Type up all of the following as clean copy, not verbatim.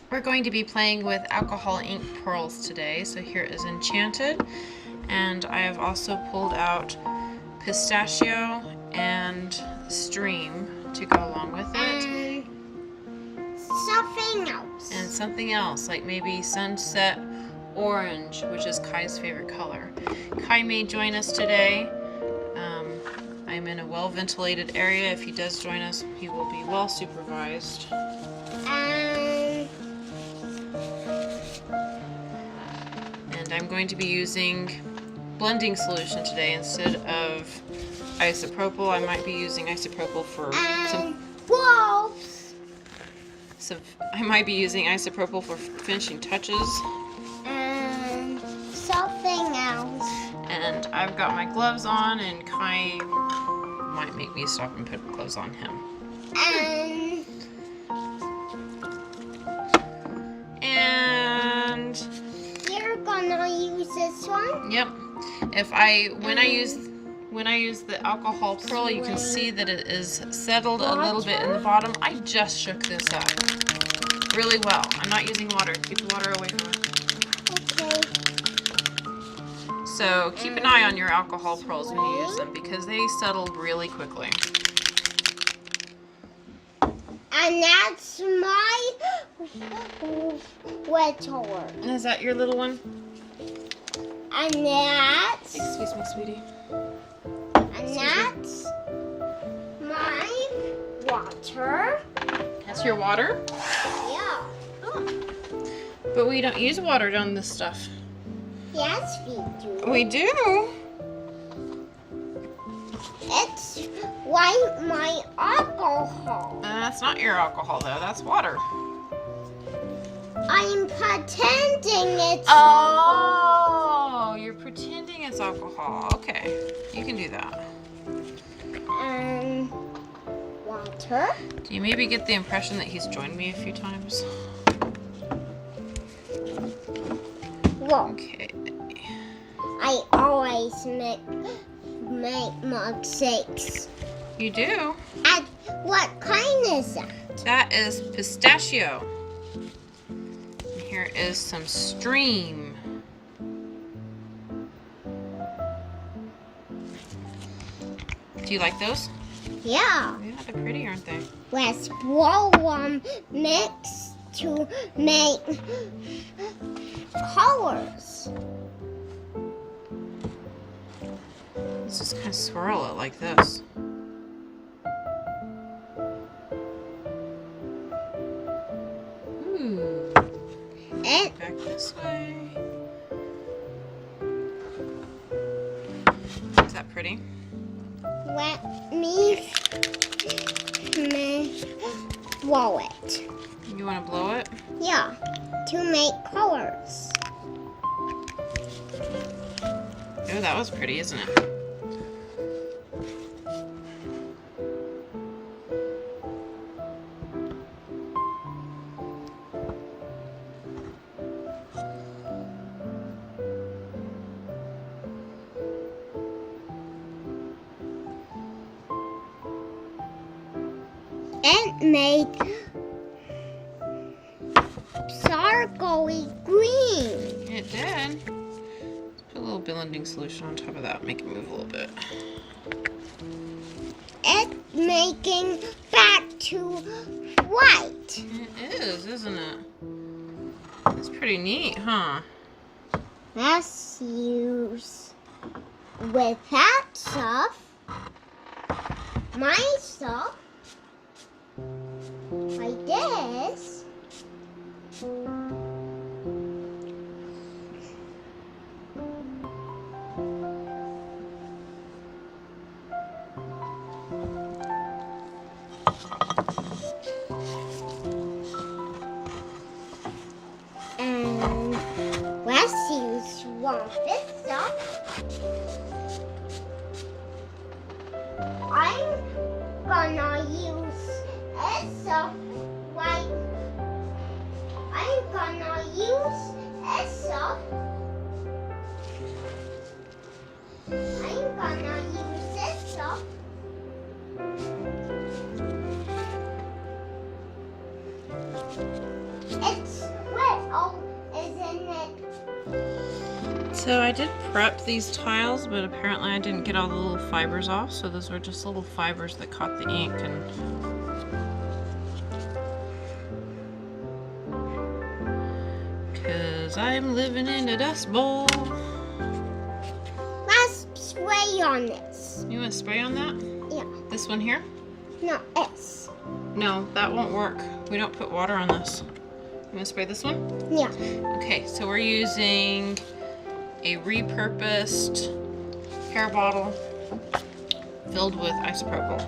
We're going to be playing with alcohol ink pearls today. So here is Enchanted, and I have also pulled out Pistachio and Stream to go along with it. Something else. And something else, like maybe Sunset Orange, which is Kai's favorite color. Kai may join us today. I'm in a well-ventilated area. If he does join us, he will be well supervised. And I'm going to be using blending solution today instead of isopropyl. I might be using isopropyl for I might be using isopropyl for finishing touches. And something else. And I've got my gloves on, and Kai might make me stop and put gloves on him. And you're gonna use this one? Yep. When I use the alcohol pearl, you can see that it is settled a little bit in the bottom. I just shook this up really well. I'm not using water. Keep the water away from it. Okay. So keep an eye on your alcohol pearls when you use them because they settle really quickly. And that's my wetter. And is that your little one? And that's... Excuse me, sweetie. And that's my water. That's your water? Yeah. Oh. But we don't use water on this stuff. Yes, we do. We do. It's like my alcohol. That's not your alcohol, though. That's water. I'm pretending it's alcohol. You're pretending it's alcohol. Okay, you can do that. And water. Do you maybe get the impression that he's joined me a few times? Look. Okay. I always make milkshakes. You do? And what kind is that? That is pistachio. And here is some Stream. Do you like those? Yeah. Yeah, they're pretty, aren't they? Let's blow them mix to make colors. Let's just kind of swirl it like this. Ooh. And Back this way. Is that pretty? let me blow it. You want to blow it? Yeah, to make colors. Oh, that was pretty, isn't it? It made sparkly green. It did. Let's put a little blending solution on top of that, make it move a little bit. It's making back to white. It is, isn't it? It's pretty neat, huh? Let's use with that stuff, my stuff, like this. And let's use one of this stuff. I'm gonna use this stuff like I'm gonna use this stuff. I'm gonna use this stuff. It's So I did prep these tiles, but apparently I didn't get all the little fibers off, so those were just little fibers that caught the ink. And because I'm living in a dust bowl. Let's spray on this. You want to spray on that? Yeah. This one here? No, S. No, that won't work. We don't put water on this. You want to spray this one? Yeah. Okay, so we're using a repurposed hair bottle filled with isopropyl.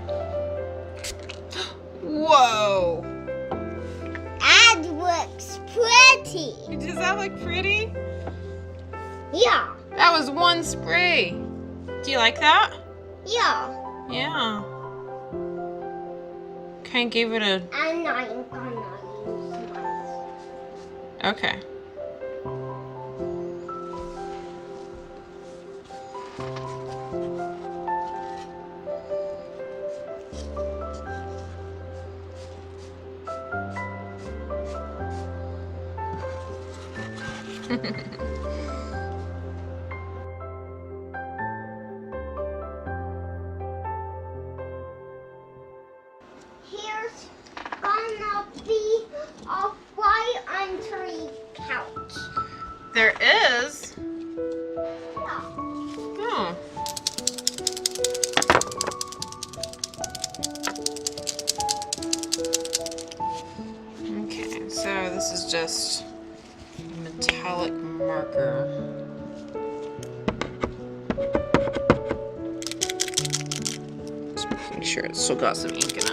Whoa! That looks pretty. Does that look pretty? Yeah. That was one spray. Do you like that? Yeah. Yeah. Kind of gave it a... And I'm gonna use mine. Okay. Here's gonna be a white tree couch. There is? Yeah. Oh. Okay, so this is just a metallic marker. Just making sure it's still got some ink in it.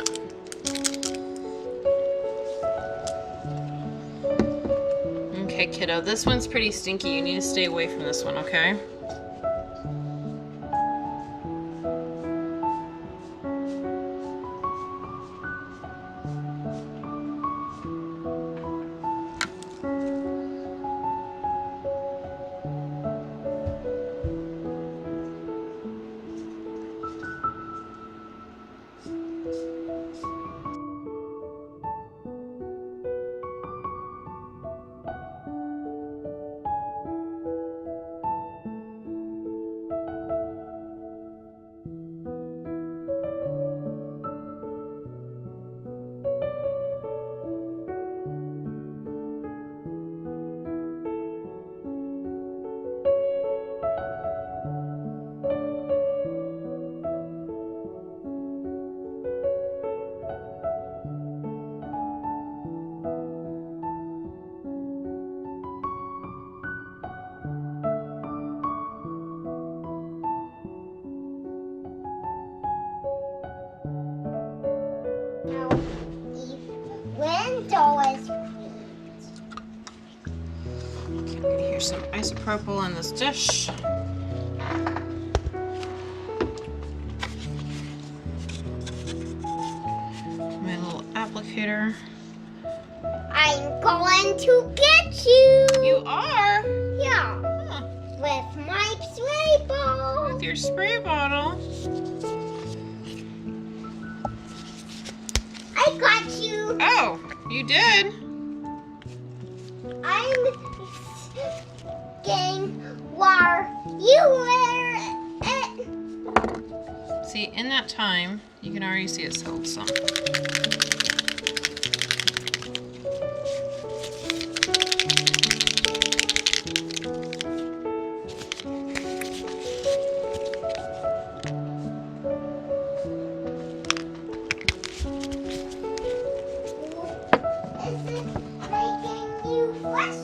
Okay, kiddo, this one's pretty stinky. You need to stay away from this one, okay? Now, the window is Okay, here's some isopropyl in this dish. My little applicator. I'm going to get you. You are? Yeah. Huh. With my spray ball. With your spray bottle. I got you. Oh, you did? I'm getting where you were at. See, in that time, you can already see it settled some. Is it making you fresh?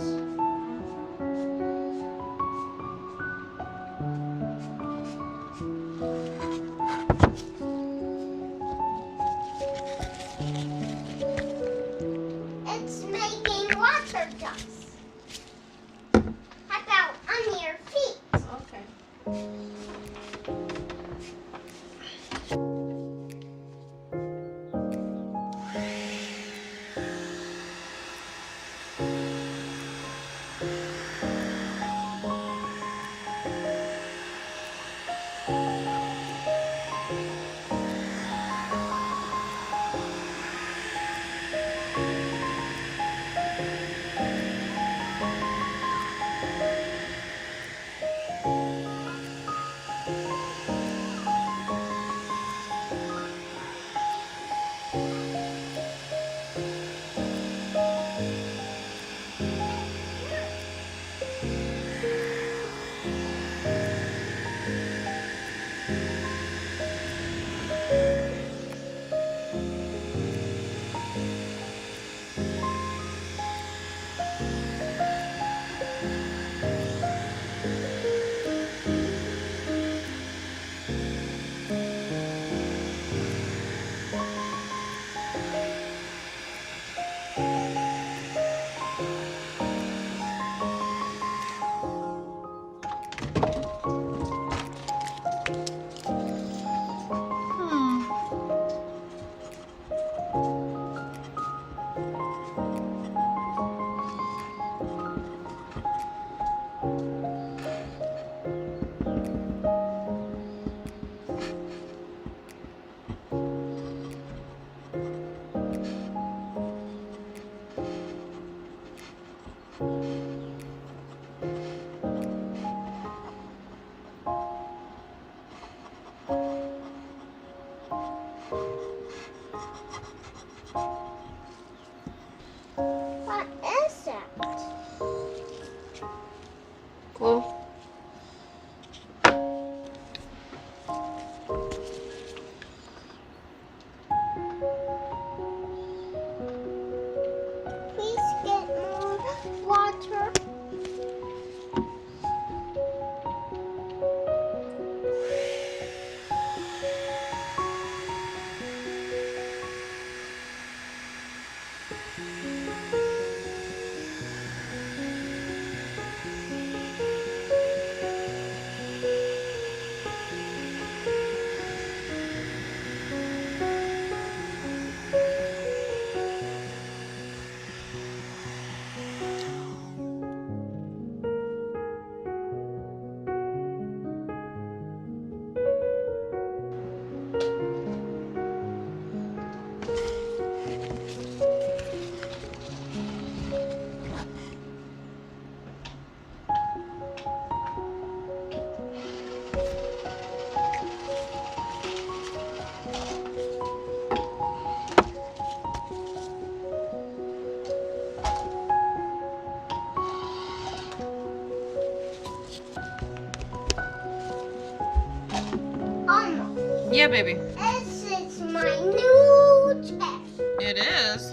Yeah, baby. This is my new chair. It is.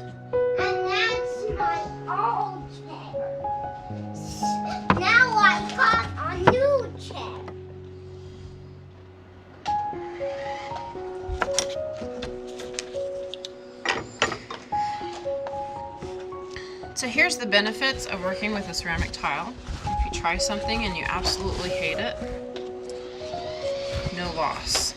And that's my old chair. Now I got a new chair. So here's the benefits of working with a ceramic tile. If you try something and you absolutely hate it, no loss.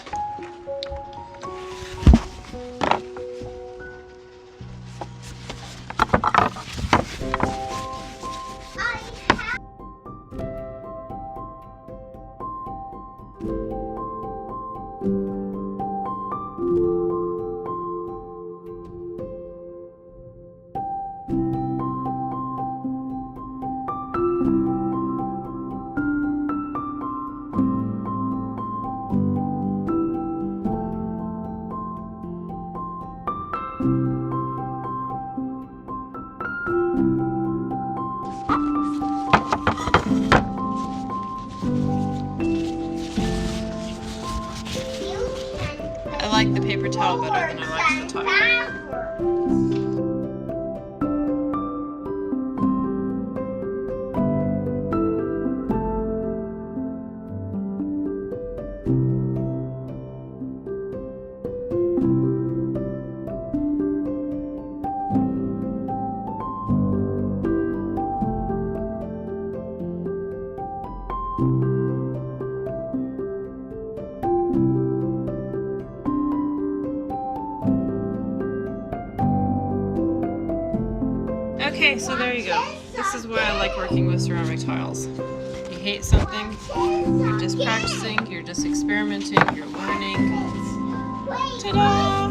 I like the paper towel better than I like the tile. Okay, so there you go. This is why I like working with ceramic tiles. If you hate something, you're just practicing, you're just experimenting, you're learning. Ta-da!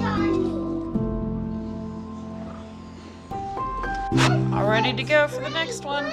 All ready to go for the next one.